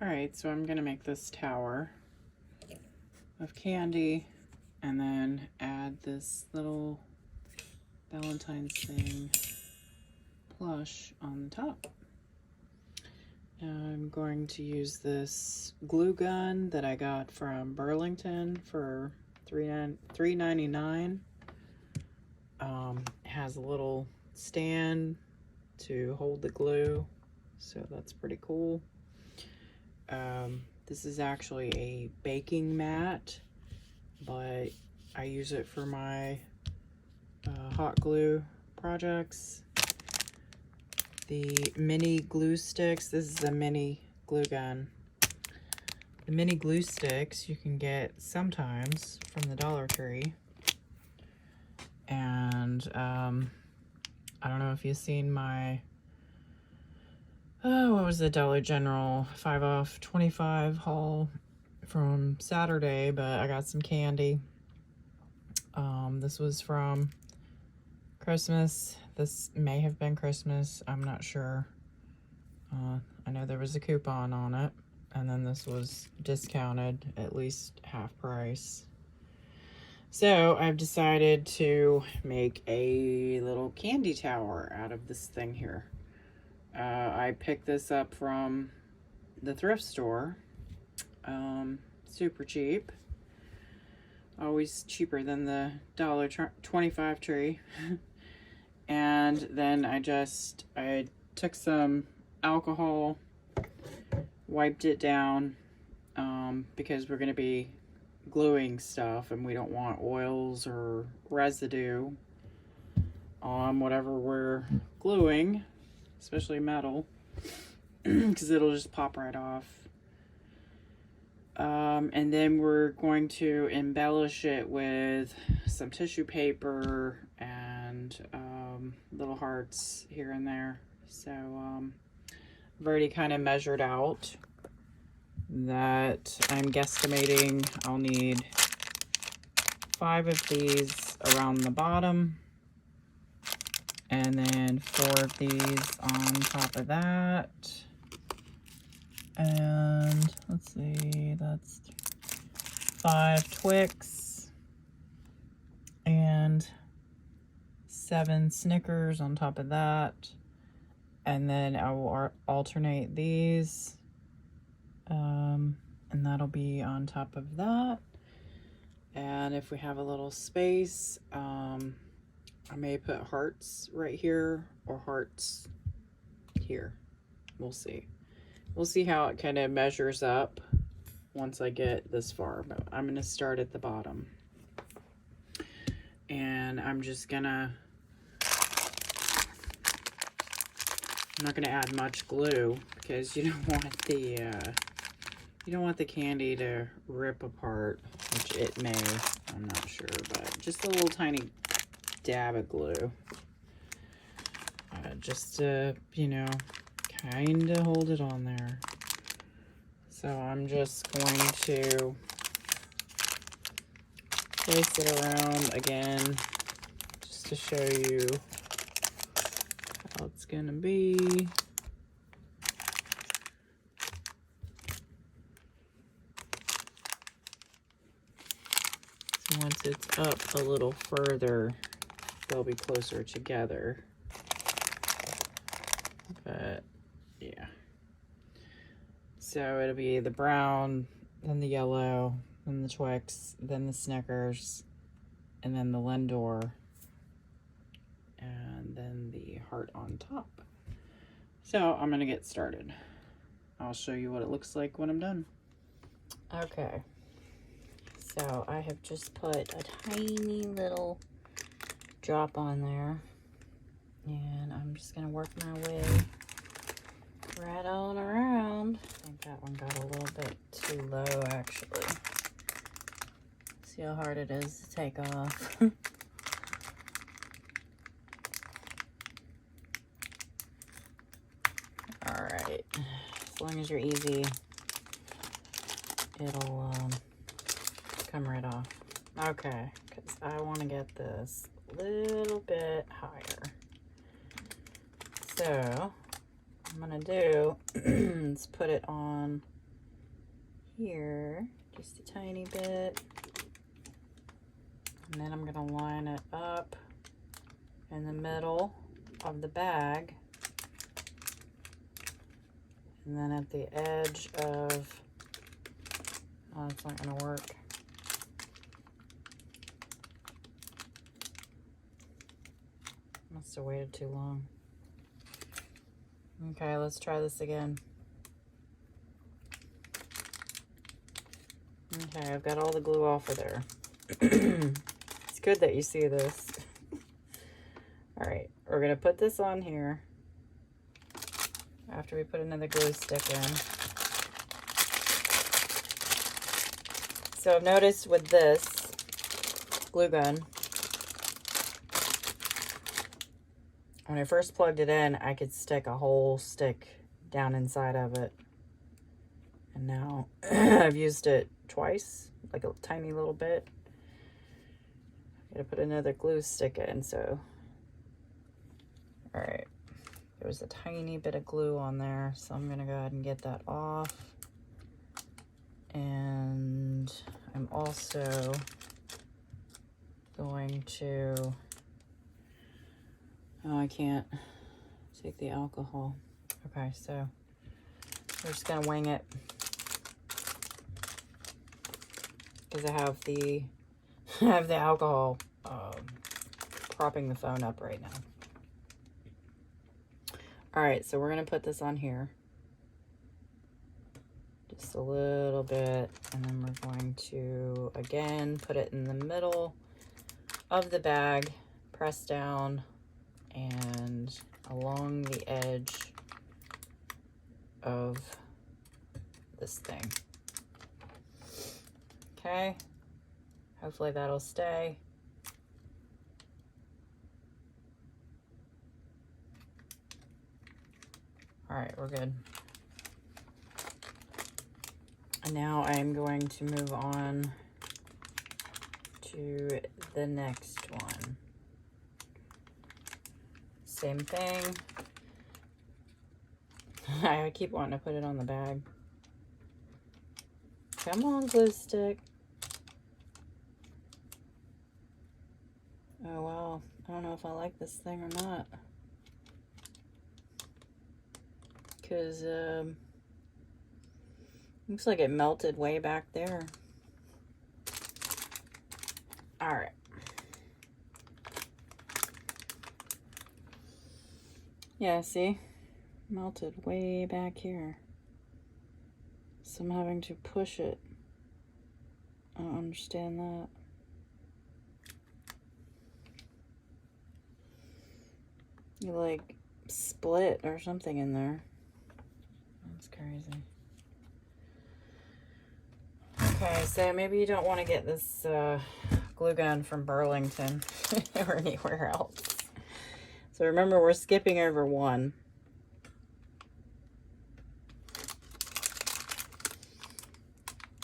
Alright, so I'm going to make this tower of candy and then add this little Valentine's thing plush on the top. I'm going to use this glue gun that I got from Burlington for $3.99. It has a little stand to hold the glue, so that's pretty cool. This is actually a baking mat, but I use it for my hot glue projects. The mini glue sticks, this is a mini glue gun. The mini glue sticks you can get sometimes from the Dollar Tree. And I don't know if you've seen my what was the Dollar General 5 off 25 haul from Saturday, but I got some candy. This was from Christmas. This may have been Christmas, I'm not sure. I know there was a coupon on it, and then this was discounted at least half price. So I've decided to make a little candy tower out of this thing here. I picked this up from the thrift store. Super cheap. Always cheaper than the $1.25 tree. And then I took some alcohol, wiped it down, because we're going to be gluing stuff and we don't want oils or residue on whatever we're gluing, especially metal, because it'll just pop right off. And then we're going to embellish it with some tissue paper and little hearts here and there. So I've already kind of measured out that I'm guesstimating I'll need 5 of these around the bottom, and then 4 of these on top of that. And let's see, that's 5 Twix and 7 Snickers on top of that. And then I will alternate these, and that'll be on top of that. And if we have a little space, I may put hearts right here or hearts here. We'll see. We'll see how it kind of measures up once I get this far, but I'm going to start at the bottom. And I'm not going to add much glue because you don't want the candy to rip apart, which it may, I'm not sure, but just a little tiny dab of glue. Just to, kind of hold it on there. So I'm just going to place it around again just to show you how it's gonna be. So once it's up a little further, they'll be closer together. But yeah, so it'll be the brown, then the yellow, then the Twix, then the Snickers, and then the Lindor, and then the heart on top. So I'm gonna get started. I'll show you what it looks like when I'm done. Okay, so I have just put a tiny little drop on there, and I'm just gonna work my way right on around. I think that one got a little bit too low, actually. See how hard it is to take off. Alright, as long as you're easy, it'll come right off. Okay, because I want to get this little bit higher. So what I'm gonna do is put it on here, just a tiny bit. And then I'm gonna line it up in the middle of the bag. And then at the edge of, oh, it's not gonna work. Must have waited too long. Okay, let's try this again. Okay, I've got all the glue off of there. It's good that you see this. All right, we're gonna put this on here after we put another glue stick in. So I've noticed with this glue gun, when I first plugged it in, I could stick a whole stick down inside of it. And now I've used it twice, like a tiny little bit. Gotta put another glue stick in, so. All right, there was a tiny bit of glue on there, so I'm gonna go ahead and get that off. And I'm also going to, oh, I can't take the alcohol. Okay, so we're just gonna wing it because I have the alcohol propping the phone up right now. All right, so we're gonna put this on here just a little bit, and then we're going to again put it in the middle of the bag, press down, and along the edge of this thing. Okay, hopefully that'll stay. All right, we're good. And now I'm going to move on to the next one. Same thing. I keep wanting to put it on the bag. Come on, glue stick. Oh, wow. I don't know if I like this thing or not. Because, looks like it melted way back there. All right. Yeah, see? Melted way back here. So I'm having to push it. I don't understand that. You like split or something in there. That's crazy. Okay, so maybe you don't want to get this glue gun from Burlington or anywhere else. So remember, we're skipping over one.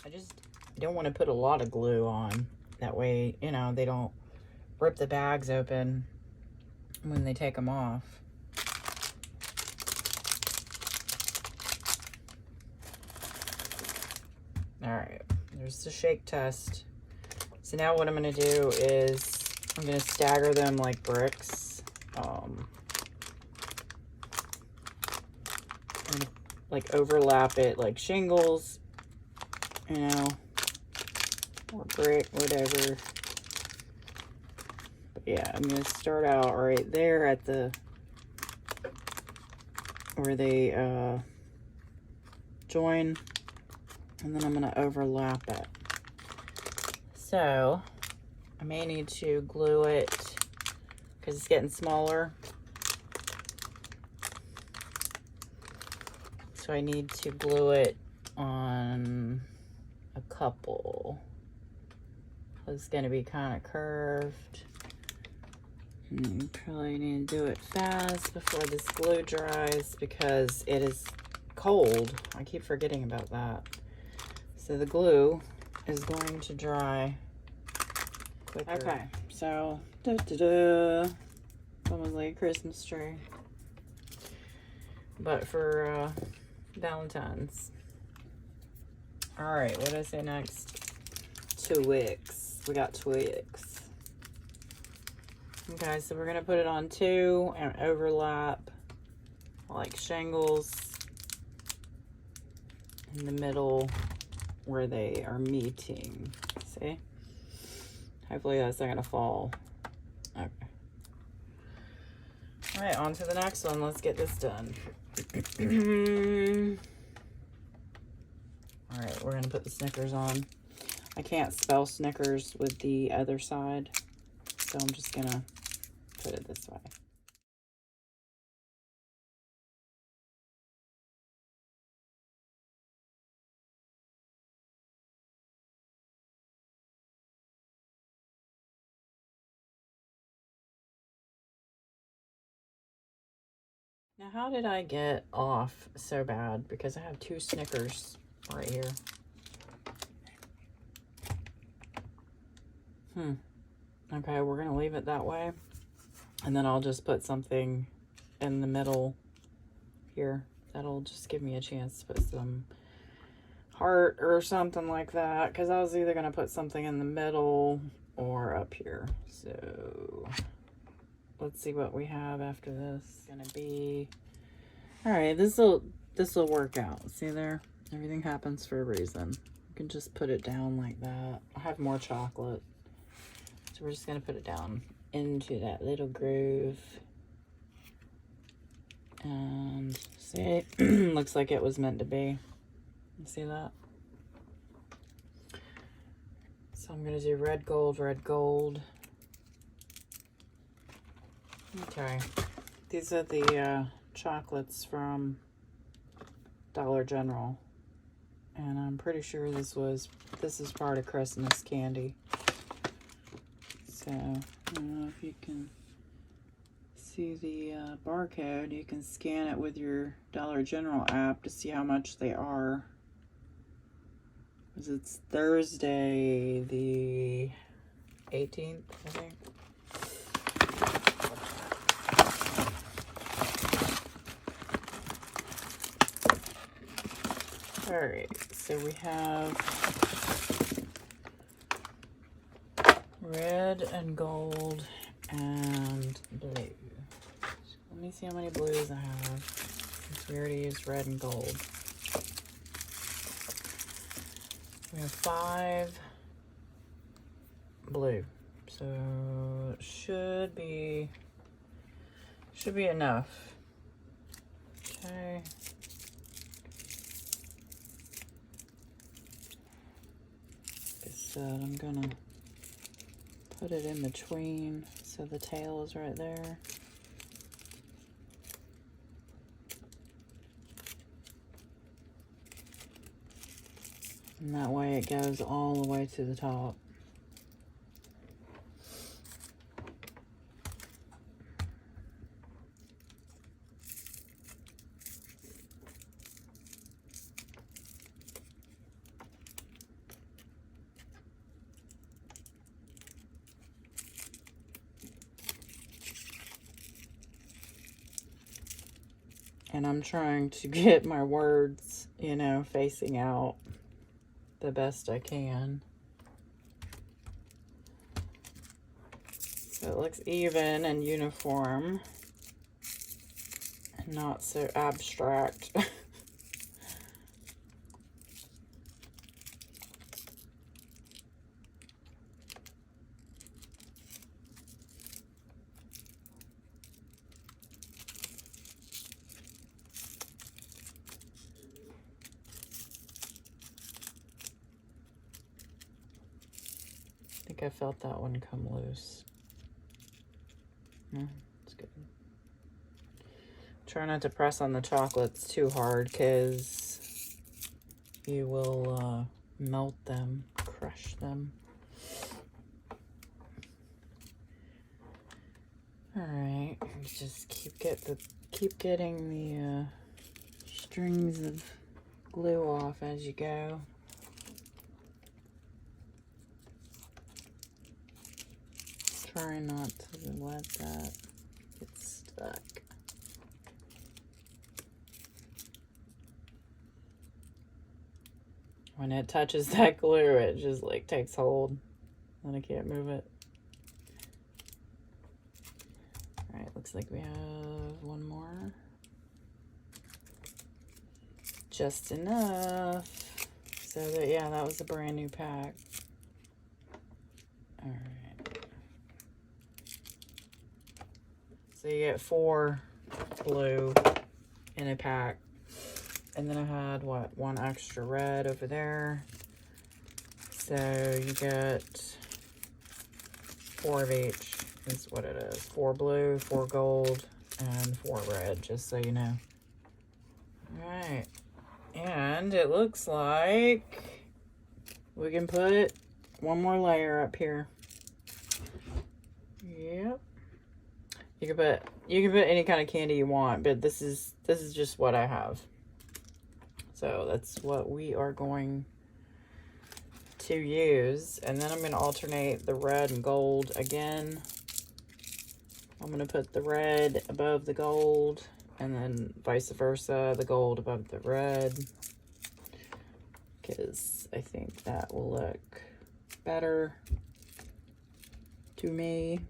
I just don't want to put a lot of glue on. That way, you know, they don't rip the bags open when they take them off. All right, there's the shake test. So now what I'm gonna do is I'm gonna stagger them like bricks. I'm gonna like overlap it like shingles, you know, or brick, whatever. But yeah, I'm gonna start out right there at the where they join, and then I'm gonna overlap it. So I may need to glue it because it's getting smaller. So I need to glue it on a couple. It's gonna be kind of curved. And you probably need to do it fast before this glue dries because it is cold. I keep forgetting about that. So the glue is going to dry quicker. Okay, So, it's almost like a Christmas tree. But for Valentine's. Alright, what did I say next? Twigs. We got twigs. Okay, so we're going to put it on 2 and overlap like shingles in the middle where they are meeting. See? Hopefully that's not going to fall. Okay. Alright, on to the next one. Let's get this done. Alright, we're going to put the Snickers on. I can't spell Snickers with the other side, so I'm just going to put it this way. Now, how did I get off so bad? Because I have 2 Snickers right here. Okay, we're going to leave it that way. And then I'll just put something in the middle here. That'll just give me a chance to put some heart or something like that. Because I was either going to put something in the middle or up here. So let's see what we have after this. It's going to be... Alright, this'll work out. See there? Everything happens for a reason. You can just put it down like that. I have more chocolate. So we're just going to put it down into that little groove. And see, looks like it was meant to be. You see that? So I'm going to do red, gold, red, gold. Okay. These are the chocolates from Dollar General. And I'm pretty sure this is part of Christmas candy. So, I don't know if you can see the barcode. You can scan it with your Dollar General app to see how much they are. Because it's Thursday the 18th, I think. Alright, so we have red and gold and blue. So let me see how many blues I have, since we already used red and gold. We have 5 blue, so it should be enough. Okay. So I'm gonna put it in between so the tail is right there. And that way it goes all the way to the top. And I'm trying to get my words, you know, facing out the best I can. So it looks even and uniform and not so abstract. I think I felt that one come loose. No, it's good. Try not to press on the chocolates too hard because you will melt them, crush them. All right, just keep getting the strings of glue off as you go. trying not to let that get stuck. When it touches that glue, it just like takes hold and I can't move it. All right, looks like we have one more. Just enough. So that, yeah, that was a brand new pack. All right. So you get 4 blue in a pack. And then I had, what, 1 extra red over there. So you get 4 of each is what it is. 4 blue, 4 gold, and 4 red, just so you know. All right. And it looks like we can put 1 more layer up here. Yep. You can put any kind of candy you want, but this is just what I have. So that's what we are going to use. And then I'm going to alternate the red and gold again. I'm going to put the red above the gold, and then vice versa, the gold above the red, because I think that will look better to me.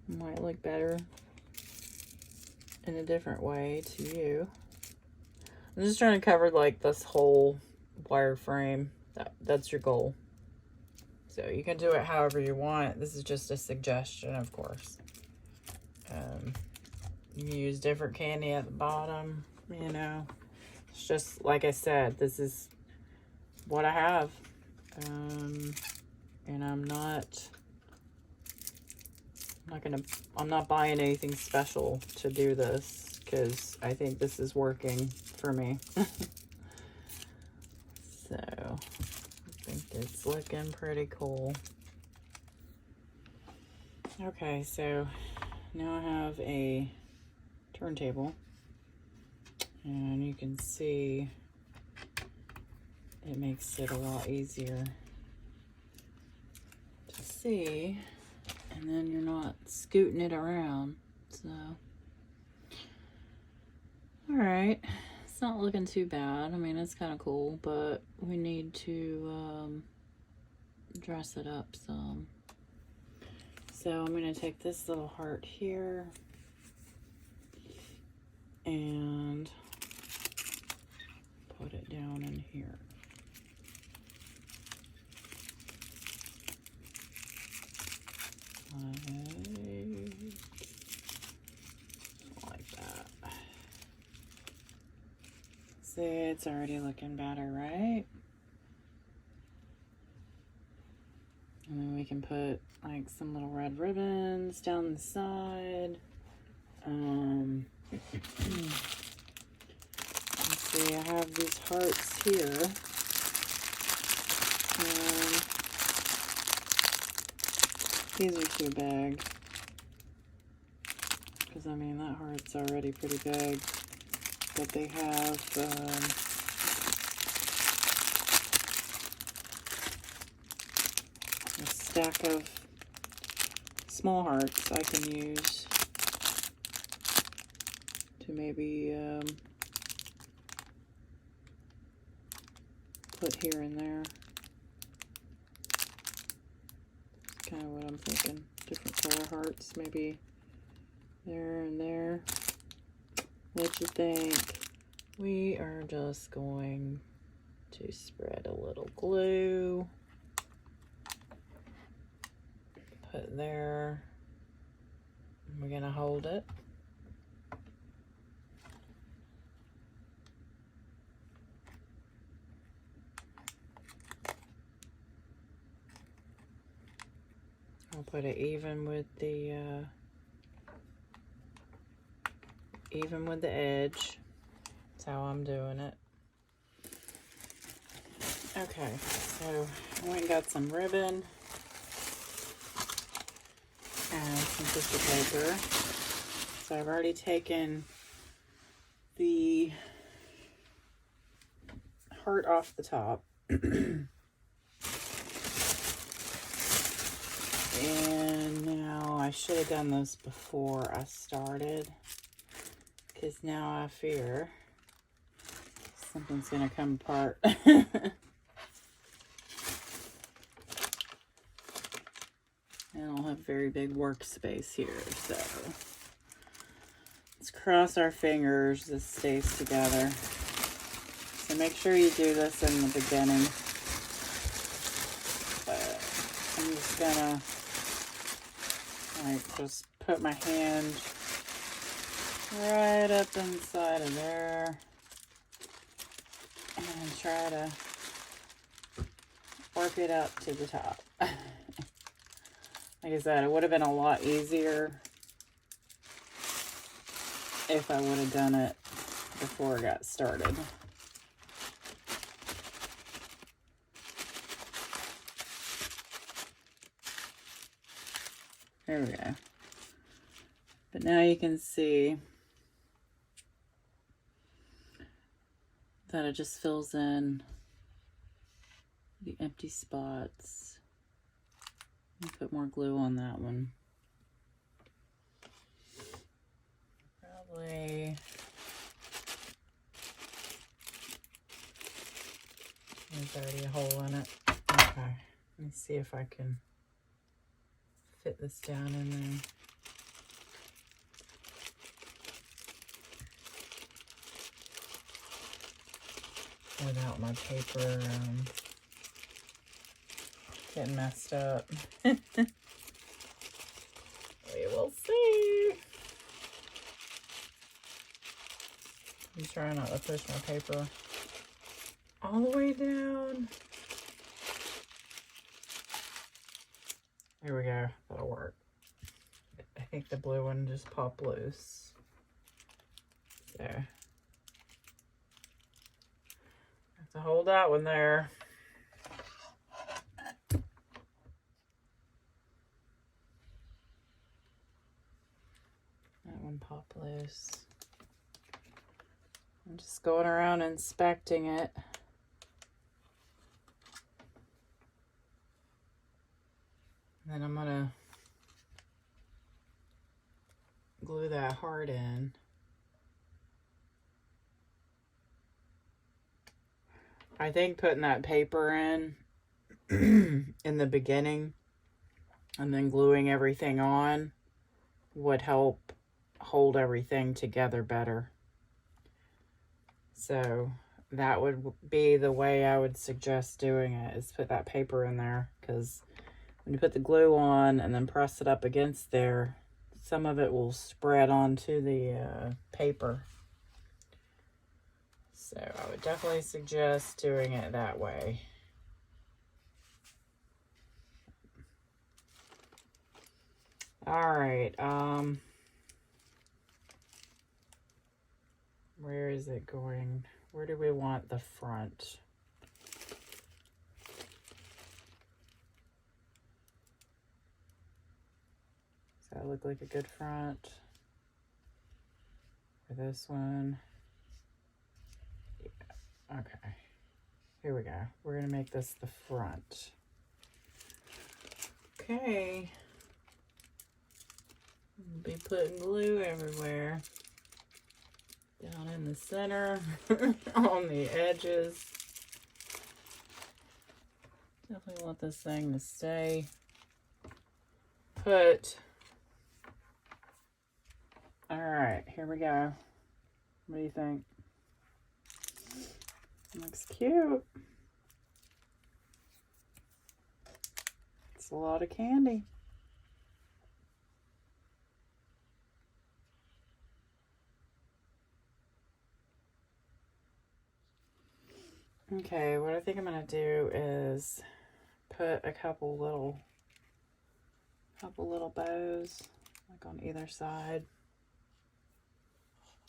Might look better in a different way to you. I'm just trying to cover like this whole wire frame. That's your goal. So you can do it however you want. This is just a suggestion, of course. You can use different candy at the bottom, you know. It's just, like I said, this is what I have. And I'm not buying anything special to do this, because I think this is working for me. So I think it's looking pretty cool. Okay, so now I have a turntable, and you can see it makes it a lot easier to see, and then you're not scooting it around. So all right, it's not looking too bad. I mean, it's kind of cool, but we need to dress it up some. So I'm going to take this little heart here and put it down in here. Like that. See, it's already looking better, right? And then we can put like some little red ribbons down the side. Let's see, I have these hearts here. These are too big, because I mean that heart's already pretty big, but they have a stack of small hearts I can use to maybe put here and there. That's kind of what I'm thinking. Different color hearts, maybe there and there. What you think? We are just going to spread a little glue. Put there. We're gonna hold it. I'll put it even with the edge. That's how I'm doing it. Okay, so I went and got some ribbon and some tissue paper. So I've already taken the heart off the top. And I should have done this before I started, because now I fear something's going to come apart. I don't have very big workspace here, so let's cross our fingers this stays together. So make sure you do this in the beginning. But I'm just gonna just put my hand right up inside of there and try to work it up to the top. Like I said, it would have been a lot easier if I would have done it before I got started. There we go. But now you can see that it just fills in the empty spots. Put more glue on that one. Probably there's already a hole in it. Okay, let me see if I can fit this down in there. Without my paper getting messed up. We will see. I'm trying not to push my paper all the way down. Here we go. That'll work. I think the blue one just popped loose. So have to hold that one there. That one popped loose. I'm just going around inspecting it. Then I'm gonna glue that heart in. I think putting that paper in in the beginning and then gluing everything on would help hold everything together better. So that would be the way I would suggest doing it, is put that paper in there, because when you put the glue on and then press it up against there, some of it will spread onto the paper. So I would definitely suggest doing it that way. All right, where is it going? Where do we want the front? Does that look like a good front? For this one? Yeah. Okay. Here we go. We're going to make this the front. Okay. We'll be putting glue everywhere. Down in the center, on the edges. Definitely want this thing to stay put. All right, here we go. What do you think? Looks cute. It's a lot of candy. Okay, what I think I'm gonna do is put a couple little bows, like on either side,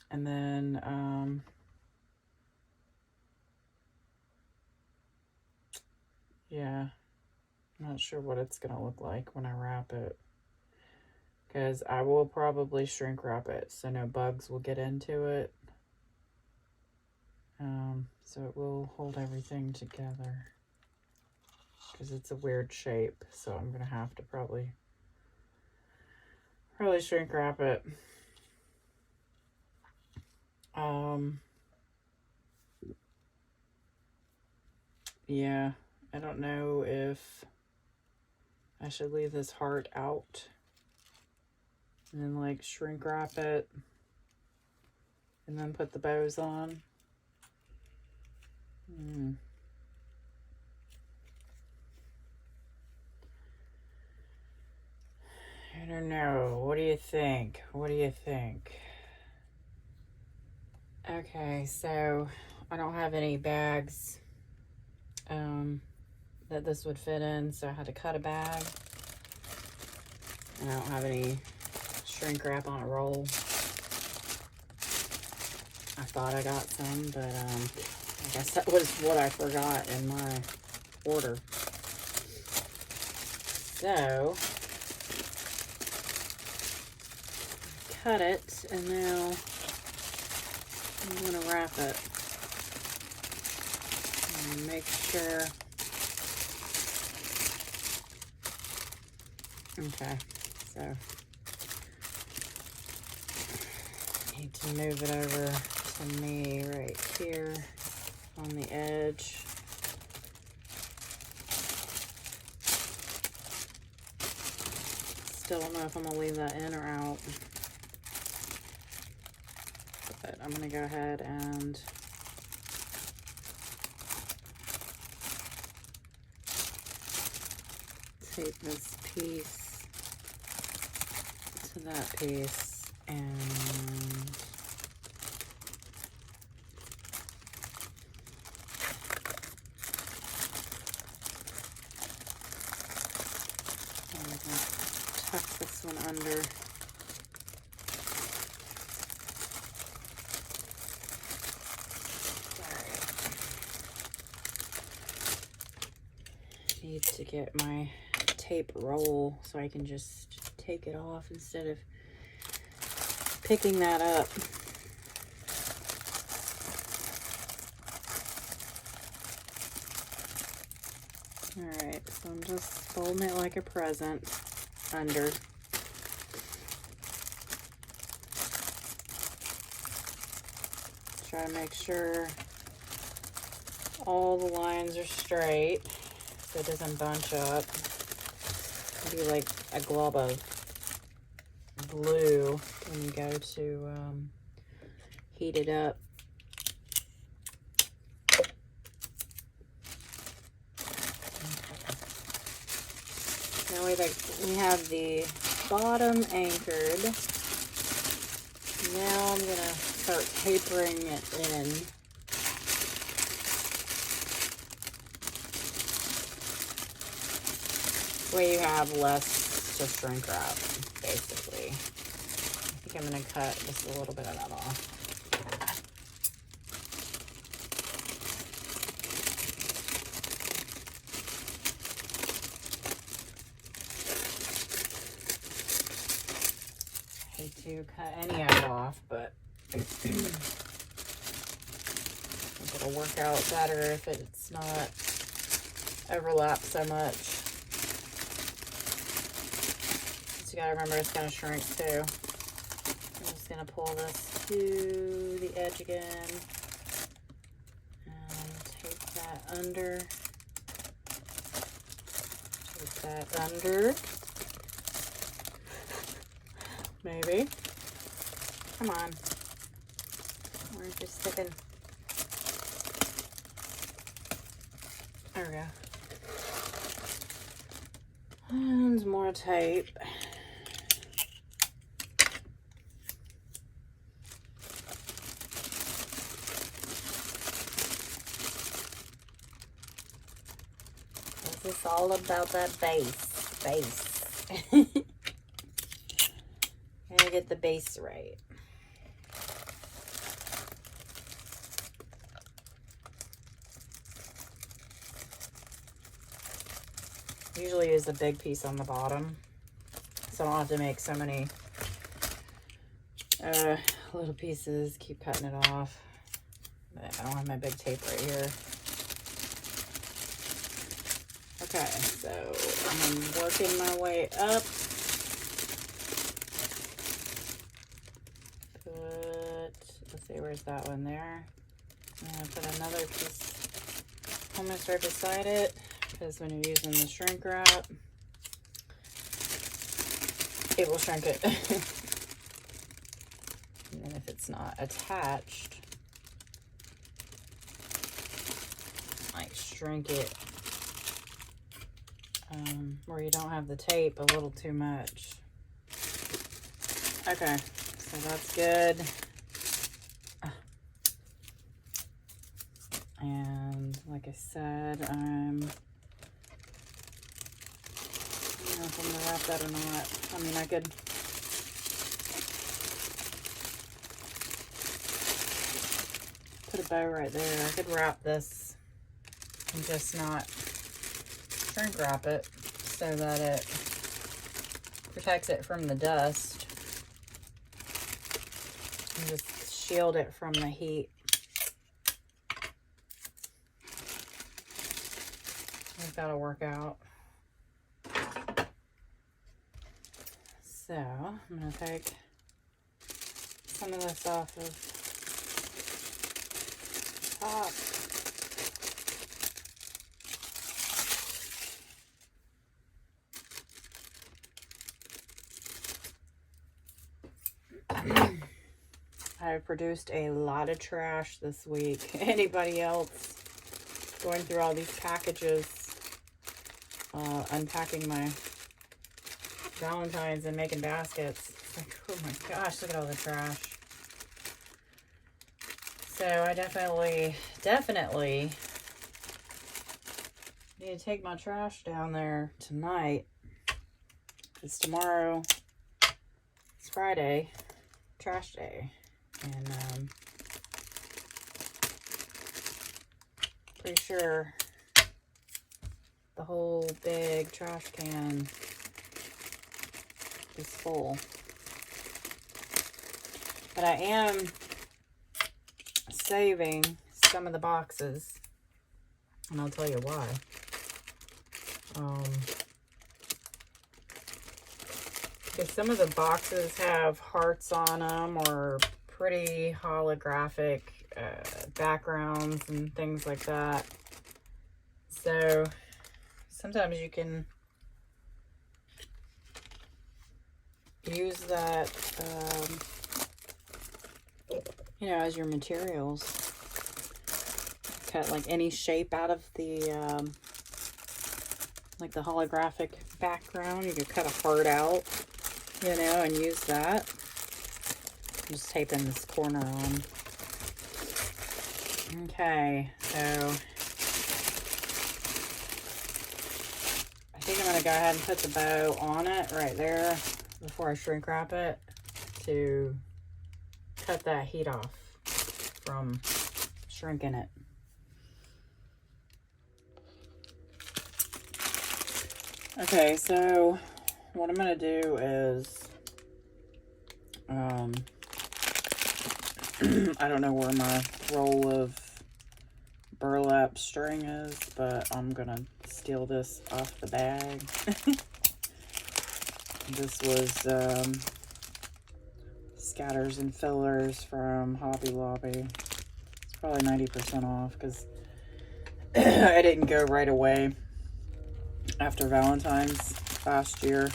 and then yeah, I'm not sure what it's gonna look like when I wrap it, because I will probably shrink wrap it so no bugs will get into it. So it will hold everything together, because it's a weird shape, so I'm gonna have to probably Probably shrink wrap it. Yeah, I don't know if I should leave this heart out and then like shrink wrap it and then put the bows on. I don't know. What do you think? What do you think? Okay, so I don't have any bags that this would fit in, so I had to cut a bag. And I don't have any shrink wrap on a roll. I thought I got some, but I guess that was what I forgot in my order. So, cut it, and now I'm going to wrap it. And make sure. Okay, so I need to move it over to me right here on the edge. Still don't know if I'm going to leave that in or out. But I'm going to go ahead and tape this piece to that piece and tuck this one under. Need to get my tape roll so I can just take it off instead of picking that up. Alright, so I'm just folding it like a present under. Try to make sure all the lines are straight so it doesn't bunch up. Maybe like a glob of glue when you go to heat it up. Now we have the bottom anchored. Now I'm gonna start tapering it in. This way you have less to shrink wrap, basically. I think I'm gonna cut just a little bit of that off. To cut any of it off, but I think it'll work out better if it's not overlap so much. Just gotta remember it's gonna shrink too. I'm just gonna pull this to the edge again and take that under. Take that under. Maybe. Come on. We're just sticking. There we go. And more tape. This is all about that base. Base. Gotta get the base right. Usually use a big piece on the bottom, so I don't have to make so many little pieces. Keep cutting it off. But I don't have my big tape right here. Okay, so I'm working my way up. see, where's that one there? I'm gonna put another piece almost right beside it, because when you're using the shrink wrap, it will shrink it. And then if it's not attached, like shrink it where you don't have the tape a little too much. Okay, so that's good. And like I said, I don't know if I'm gonna wrap that or not. I mean, I could put a bow right there. I could wrap this and just not shrink wrap it so that it protects it from the dust and just shield it from the heat. That'll work out. So I'm going to take some of this off of top. I've produced a lot of trash this week. Anybody else going through all these packages, unpacking my Valentines and making baskets? It's like, oh my gosh, look at all the trash. So I definitely need to take my trash down there tonight, because tomorrow is Friday, trash day, and pretty sure the whole big trash can is full. But I am saving some of the boxes, and I'll tell you why. Because some of the boxes have hearts on them or pretty holographic backgrounds and things like that. So sometimes you can use that, you know, as your materials. Cut like any shape out of the, like the holographic background. You could cut a heart out, you know, and use that. I'm just taping this corner on. Okay, so I think I'm going to go ahead and put the bow on it right there before I shrink wrap it to cut that heat off from shrinking it. Okay, so what I'm going to do is, I don't know where my roll of burlap string is, but I'm going to steal this off the bag. This was scatters and fillers from Hobby Lobby. It's probably 90% off because I didn't go right away after Valentine's last year.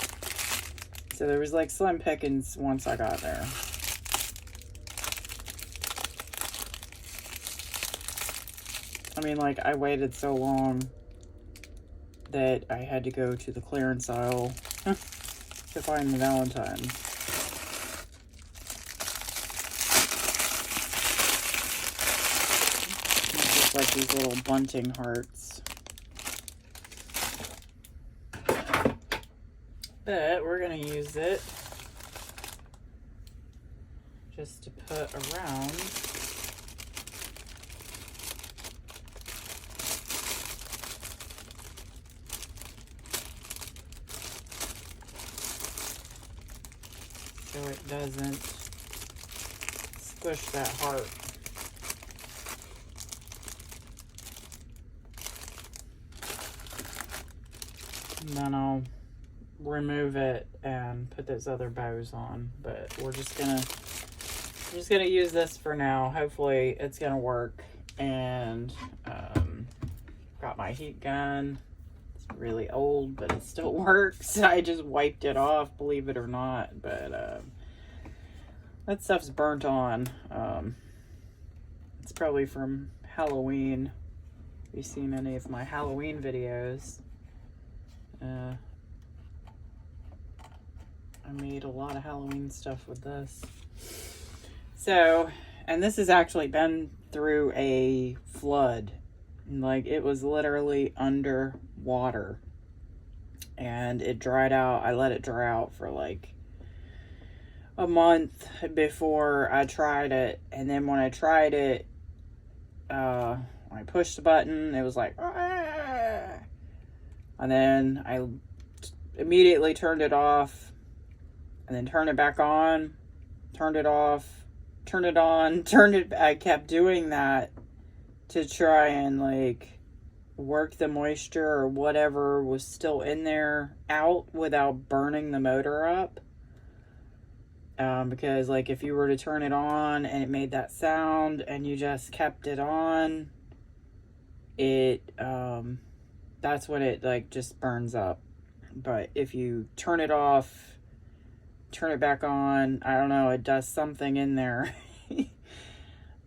So there was like slim pickings once I got there. I mean, like, I waited so long that I had to go to the clearance aisle to find the Valentines. It's just like these little bunting hearts. But we're going to use it just to put around so it doesn't squish that heart. And then I'll remove it and put those other bows on, but we're just gonna I'm just gonna use this for now. Hopefully it's gonna work. And got my heat gun. It's really old, but it still works. I just wiped it off, believe it or not. But that stuff's burnt on. It's probably from Halloween. If you've seen any of my Halloween videos, I made a lot of Halloween stuff with this. So, and this has actually been through a flood. Like, it was literally underwater. And it dried out. I let it dry out for like a month before I tried it. And then when I tried it, when I pushed the button, it was like, ah! And then I immediately turned it off, and then turned it back on, turned it off, turned it on, turned it. I kept doing that to try and like work the moisture or whatever was still in there out without burning the motor up. Because like if you were to turn it on and it made that sound and you just kept it on, it that's when it like just burns up. But if you turn it off, turn it back on, I don't know, it does something in there.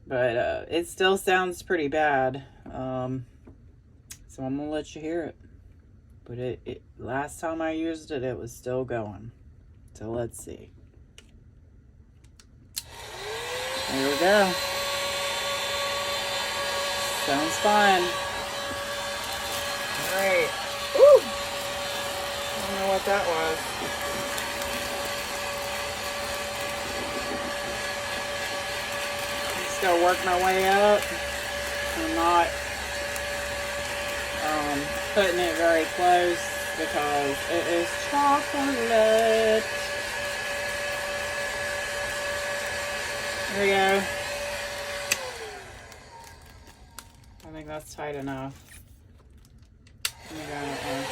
But it still sounds pretty bad. So I'm gonna let you hear it. But it last time I used it, it was still going. So let's see. There we go. Sounds fine. Alright. Woo! I don't know what that was. I'm still working my way up. I'm not putting it very close because it is chocolate. There we go. I think that's tight enough. You got it there.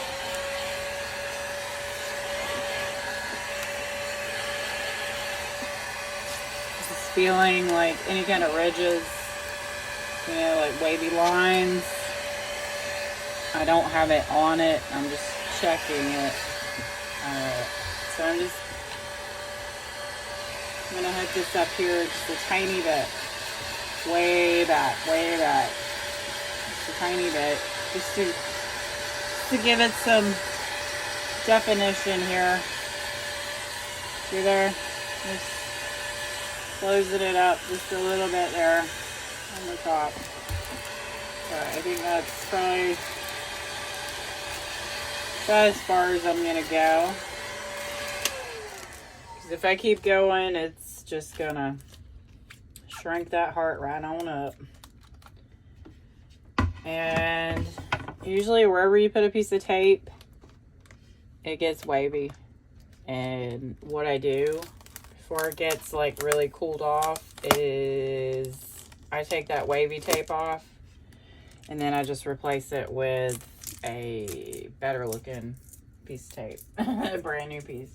Just feeling like any kind of ridges, you know, like wavy lines. I don't have it on it. I'm just checking it. So I'm gonna hook this up here just a tiny bit. Way back, way back. Just a tiny bit. Just to give it some definition here. See there? Just closing it up just a little bit there on the top. So I think that's probably about as far as I'm gonna go. Because if I keep going, it's just gonna shrink that heart right on up. And usually wherever you put a piece of tape, it gets wavy. And what I do before it gets like really cooled off is I take that wavy tape off and then I just replace it with a better looking piece of tape. A brand new piece.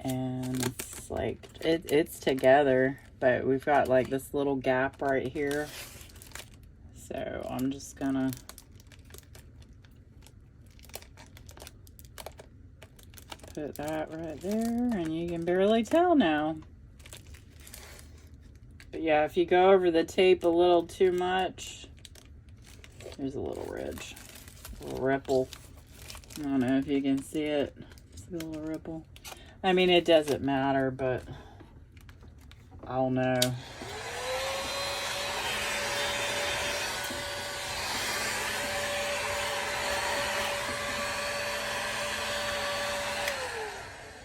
And it's like it's together, but we've got like this little gap right here. So I'm just gonna put that right there, and you can barely tell now. But yeah, if you go over the tape a little too much, there's a little ridge, a little ripple. I don't know if you can see it. See the little ripple? I mean, it doesn't matter, but I'll know.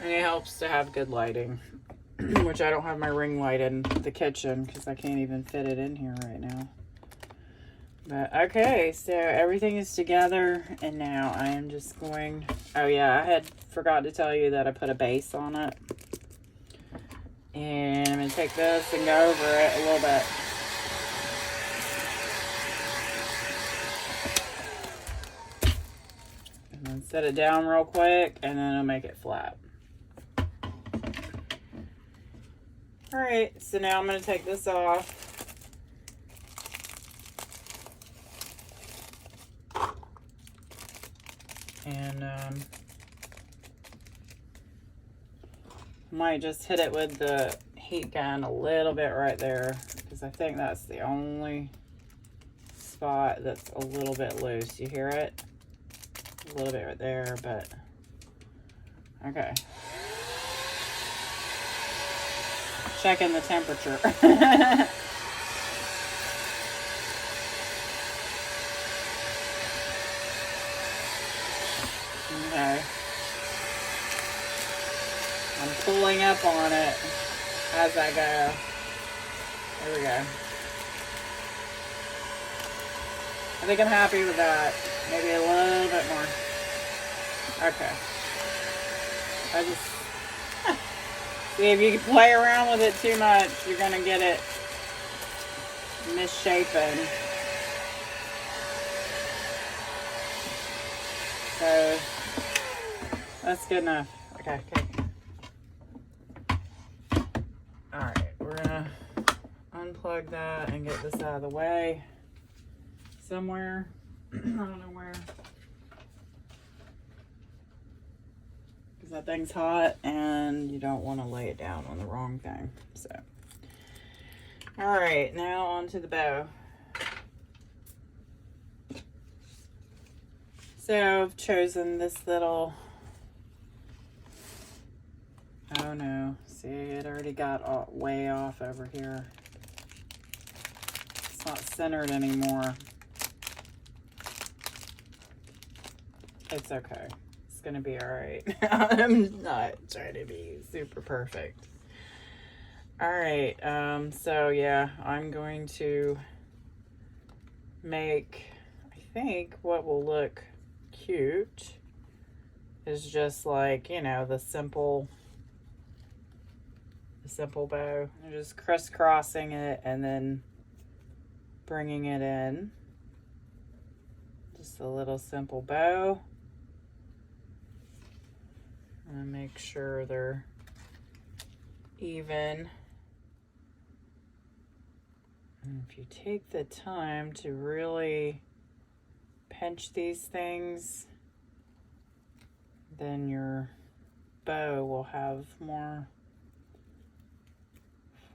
And it helps to have good lighting, which I don't have my ring light in the kitchen because I can't even fit it in here right now. But okay, so everything is together, and now I am just going... Oh yeah, I had forgot to tell you that I put a base on it. And I'm going to take this and go over it a little bit. And then set it down real quick, and then I'll make it flat. All right, so now I'm going to take this off. And might just hit it with the heat gun a little bit right there, because I think that's the only spot that's a little bit loose. You hear it? A little bit right there, but okay. Checking the temperature. Okay. I'm pulling up on it as I go. There we go. I think I'm happy with that. Maybe a little bit more. Okay. I just... See, if you play around with it too much, you're going to get it misshapen. So, that's good enough. Okay, okay. Alright, we're going to unplug that and get this out of the way somewhere. I don't know where. Because that thing's hot and you don't want to lay it down on the wrong thing. So, alright, now onto the bow. So I've chosen this little, oh no, see, it already got way off over here. It's not centered anymore. It's okay. It's gonna be all right. I'm not trying to be super perfect. All right, so yeah, I'm going to make, I think what will look cute is just like, you know, the simple bow. I'm just crisscrossing it and then bringing it in. Just a little simple bow. And make sure they're even. And if you take the time to really pinch these things, then your bow will have more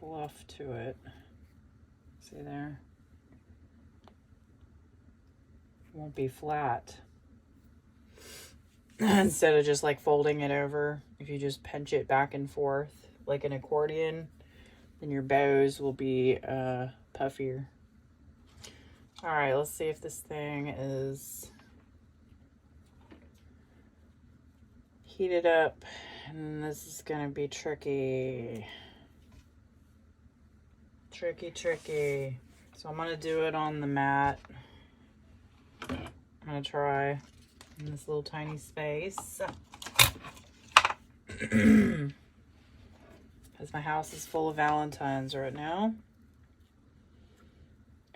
fluff to it. See there? It won't be flat. Instead of just like folding it over, if you just pinch it back and forth like an accordion, then your bows will be puffier. All right, let's see if this thing is heated up. And this is gonna be tricky. Tricky. So I'm gonna do it on the mat. I'm gonna try in this little tiny space. Because my house is full of Valentines right now.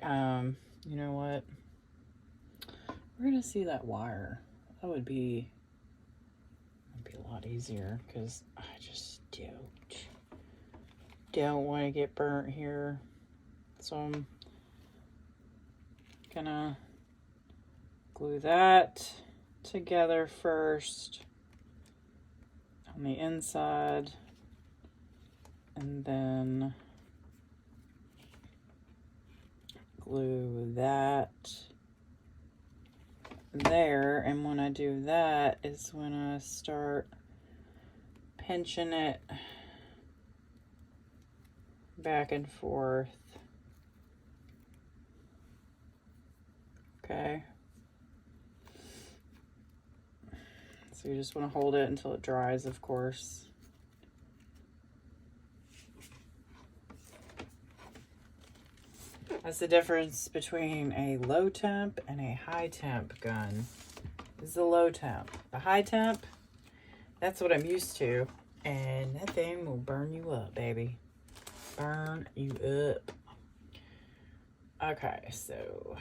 You know what? We're gonna see that wire. That would be a lot easier because I just don't want to get burnt here. So I'm gonna glue that together first on the inside, and then glue that there. And when I do that is when I start pinching it back and forth. Okay. So you just want to hold it until it dries, of course. That's the difference between a low temp and a high temp gun. This is the low temp. The high temp, that's what I'm used to. And that thing will burn you up, baby. Burn you up. Okay, so...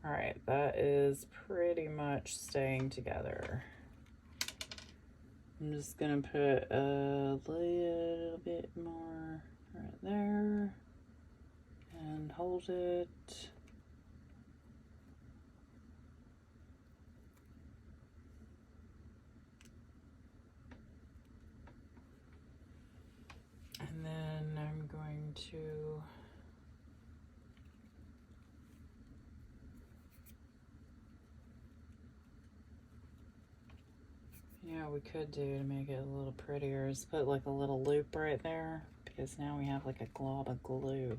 all right, that is pretty much staying together. I'm just gonna put a little bit more right there and hold it. And then I'm going to we could do to make it a little prettier is put like a little loop right there, because now we have like a glob of glue.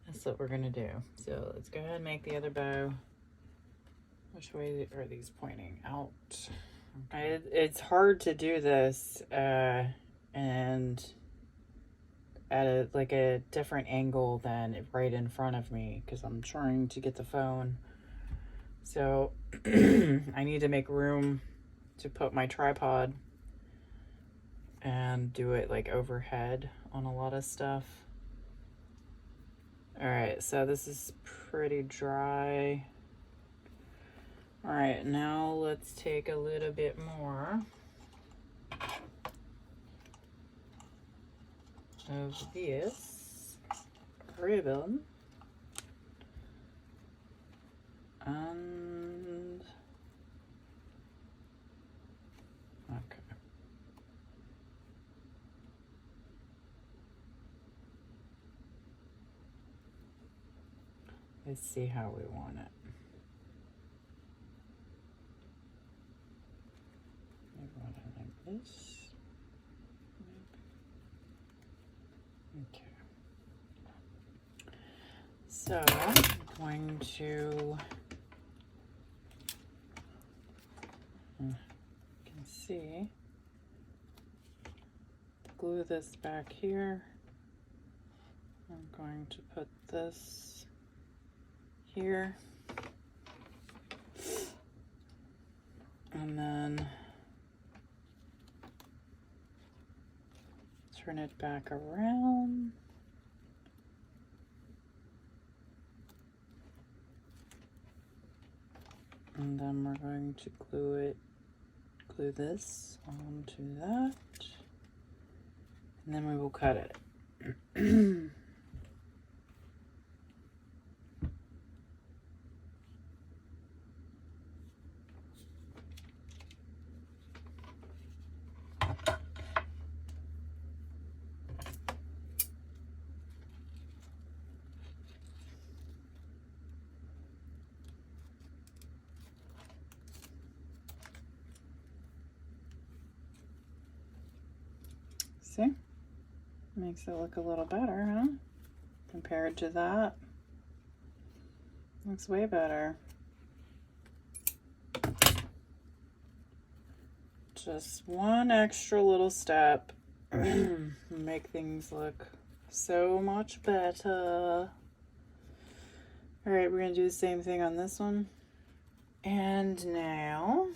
That's what we're gonna do. So let's go ahead and make the other bow. Which way are these pointing? Out. It's hard to do this and at a different angle than right in front of me, because I'm trying to get the phone. So I need to make room to put my tripod and do it like overhead on a lot of stuff. All right, so this is pretty dry. All right, now let's take a little bit more of this ribbon and okay. Let's see how we want it. Maybe want it like this. Okay. So I'm going to, you can see, glue this back here. I'm going to put this here. And then turn it back around. And then we're going to glue this onto that. And then we will cut it. See? Makes it look a little better, huh? Compared to that. Looks way better. Just one extra little step. Make things look so much better. Alright, we're gonna do the same thing on this one. And now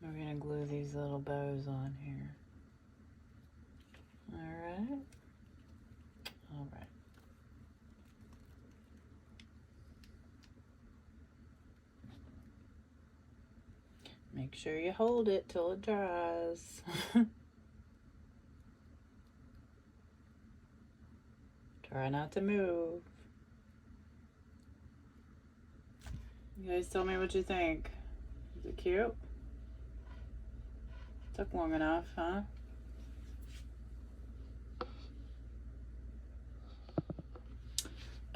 we're gonna glue these little bows on here. Alright. Alright. Make sure you hold it till it dries. Try not to move. You guys tell me what you think. Is it cute? Took long enough, huh?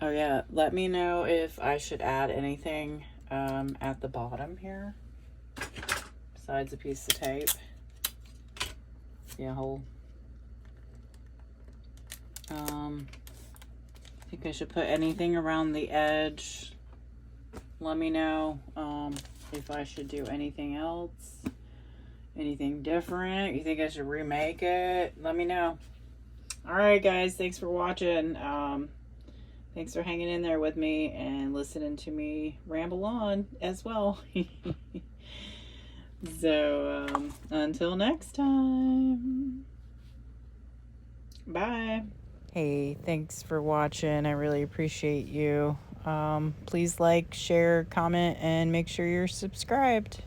Oh yeah, let me know if I should add anything at the bottom here besides a piece of tape. Yeah, whole. I think I should put anything around the edge. Let me know if I should do anything else, anything different. You think I should remake it? Let me know. All right, guys, thanks for watching. Thanks for hanging in there with me and listening to me ramble on as well. So, until next time. Bye. Hey, thanks for watching. I really appreciate you. Please like, share, comment, and make sure you're subscribed.